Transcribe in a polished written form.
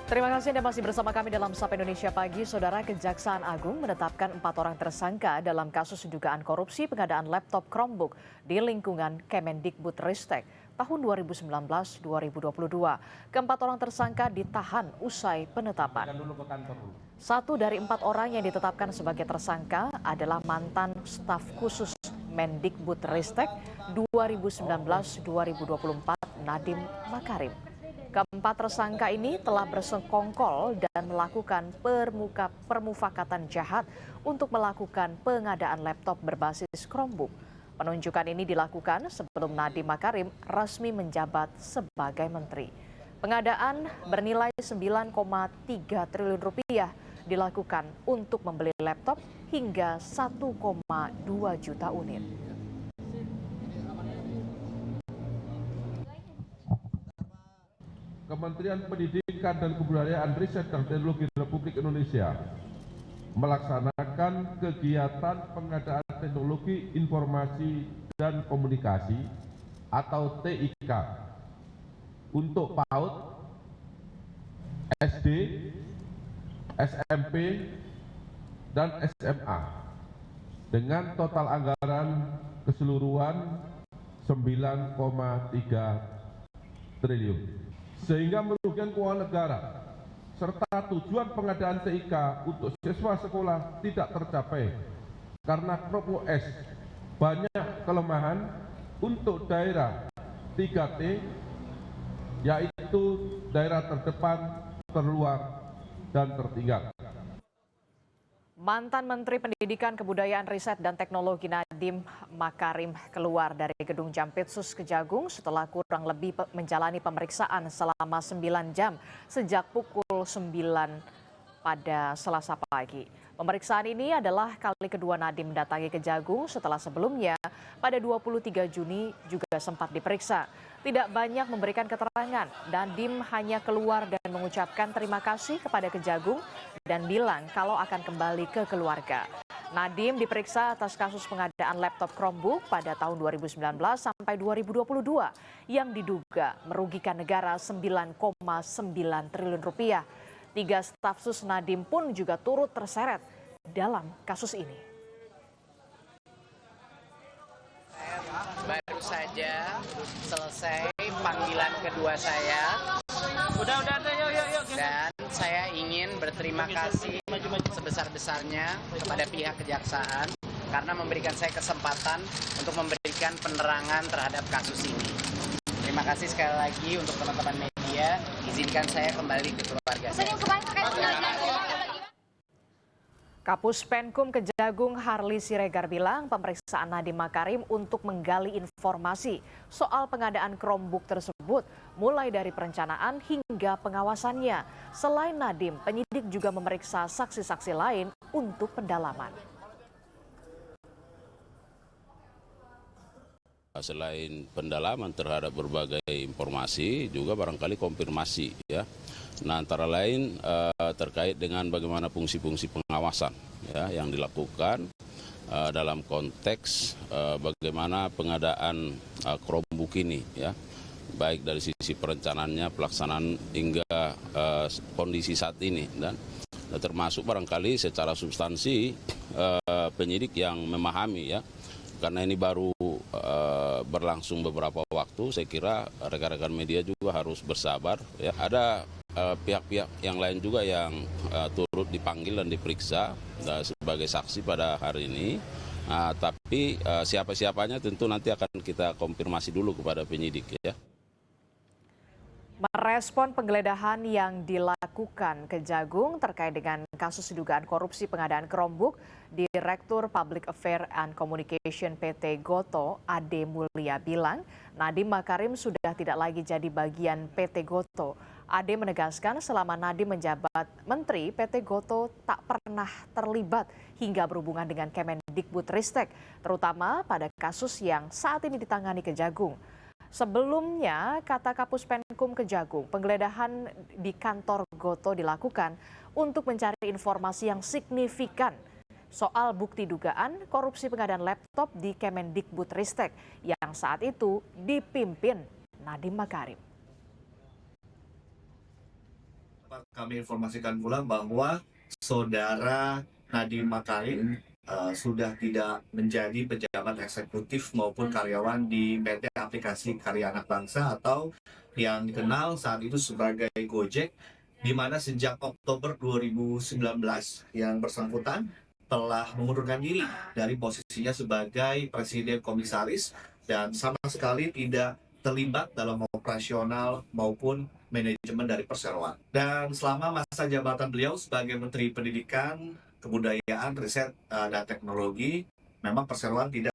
Terima kasih Anda masih bersama kami dalam Sapa Indonesia Pagi. Saudara, Kejaksaan Agung menetapkan 4 orang tersangka dalam kasus dugaan korupsi pengadaan laptop Chromebook di lingkungan Kemendikbudristek tahun 2019-2022. Keempat orang tersangka ditahan usai penetapan. 1 dari 4 orang yang ditetapkan sebagai tersangka adalah mantan staf khusus Mendikbudristek 2019-2024 Nadiem Makarim. Keempat tersangka ini telah bersekongkol dan melakukan permufakatan jahat untuk melakukan pengadaan laptop berbasis Chromebook. Penunjukan ini dilakukan sebelum Nadiem Makarim resmi menjabat sebagai menteri. Pengadaan bernilai 9,3 triliun rupiah dilakukan untuk membeli laptop hingga 1,2 juta unit. Kementerian Pendidikan dan Kebudayaan Riset dan Teknologi Republik Indonesia melaksanakan kegiatan pengadaan teknologi informasi dan komunikasi atau TIK untuk PAUD, SD, SMP, dan SMA dengan total anggaran keseluruhan 9,3 triliun. Sehingga merugikan keuangan negara serta tujuan pengadaan TIK untuk siswa sekolah tidak tercapai karena Chromebook S banyak kelemahan untuk daerah 3T, yaitu daerah terdepan, terluar, dan tertinggal. Mantan Menteri Pendidikan, Kebudayaan, Riset, dan Teknologi Nadiem Makarim keluar dari gedung Jampitsus Kejagung setelah kurang lebih menjalani pemeriksaan selama 9 jam sejak pukul 9 pada Selasa pagi. Pemeriksaan ini adalah kali kedua Nadiem mendatangi Kejagung setelah sebelumnya pada 23 Juni juga sempat diperiksa. Tidak banyak memberikan keterangan, Nadiem hanya keluar dan mengucapkan terima kasih kepada Kejagung dan bilang kalau akan kembali ke keluarga. Nadiem diperiksa atas kasus pengadaan laptop Chromebook pada tahun 2019 sampai 2022 yang diduga merugikan negara 9,9 triliun rupiah. 3 staf sus Nadiem pun juga turut terseret dalam kasus ini. Baru saja selesai panggilan kedua saya. Dan saya ingin berterima kasih sebesar-besarnya kepada pihak kejaksaan karena memberikan saya kesempatan untuk memberikan penerangan terhadap kasus ini. Terima kasih sekali lagi untuk teman-teman media. Izinkan saya kembali ke keluarga saya. Kapus Penkum Kejagung Harli Siregar bilang pemeriksaan Nadiem Makarim untuk menggali informasi soal pengadaan Chromebook tersebut mulai dari perencanaan hingga pengawasannya. Selain Nadiem, penyidik juga memeriksa saksi-saksi lain untuk pendalaman. Selain pendalaman terhadap berbagai informasi, juga barangkali konfirmasi ya. Nah, antara lain terkait dengan bagaimana fungsi-fungsi pengawasan ya yang dilakukan dalam konteks bagaimana pengadaan Chromebook ini ya, baik dari sisi perencanaannya, pelaksanaan hingga kondisi saat ini dan termasuk barangkali secara substansi penyidik yang memahami ya. Karena ini baru berlangsung beberapa waktu, saya kira rekan-rekan media juga harus bersabar. Ya. Ada pihak-pihak yang lain juga yang turut dipanggil dan diperiksa sebagai saksi pada hari ini. Tapi siapa-siapanya tentu nanti akan kita konfirmasi dulu kepada penyidik ya. Merespon penggeledahan yang dilakukan Kejagung terkait dengan kasus dugaan korupsi pengadaan Chromebook, Direktur Public Affairs and Communication PT Gotoh, Ade Mulia bilang, Nadiem Makarim sudah tidak lagi jadi bagian PT Gotoh. Ade menegaskan selama Nadiem menjabat Menteri, PT Gotoh tak pernah terlibat hingga berhubungan dengan Kemendikbudristek, terutama pada kasus yang saat ini ditangani Kejagung. Sebelumnya, kata Kapus Penkum Kejagung, penggeledahan di kantor Gotoh dilakukan untuk mencari informasi yang signifikan soal bukti dugaan korupsi pengadaan laptop di Kemendikbudristek yang saat itu dipimpin Nadiem Makarim. Dapat kami informasikan pula bahwa Saudara Nadiem Makarim sudah tidak menjadi pejabat eksekutif maupun karyawan di PT Aplikasi Karya Anak Bangsa atau yang dikenal saat itu sebagai Gojek, di mana sejak Oktober 2019 yang bersangkutan telah mengundurkan diri dari posisinya sebagai Presiden Komisaris dan sama sekali tidak terlibat dalam operasional maupun manajemen dari perseroan. Dan selama masa jabatan beliau sebagai Menteri Pendidikan, Kebudayaan, Riset, dan Teknologi, memang perseroan tidak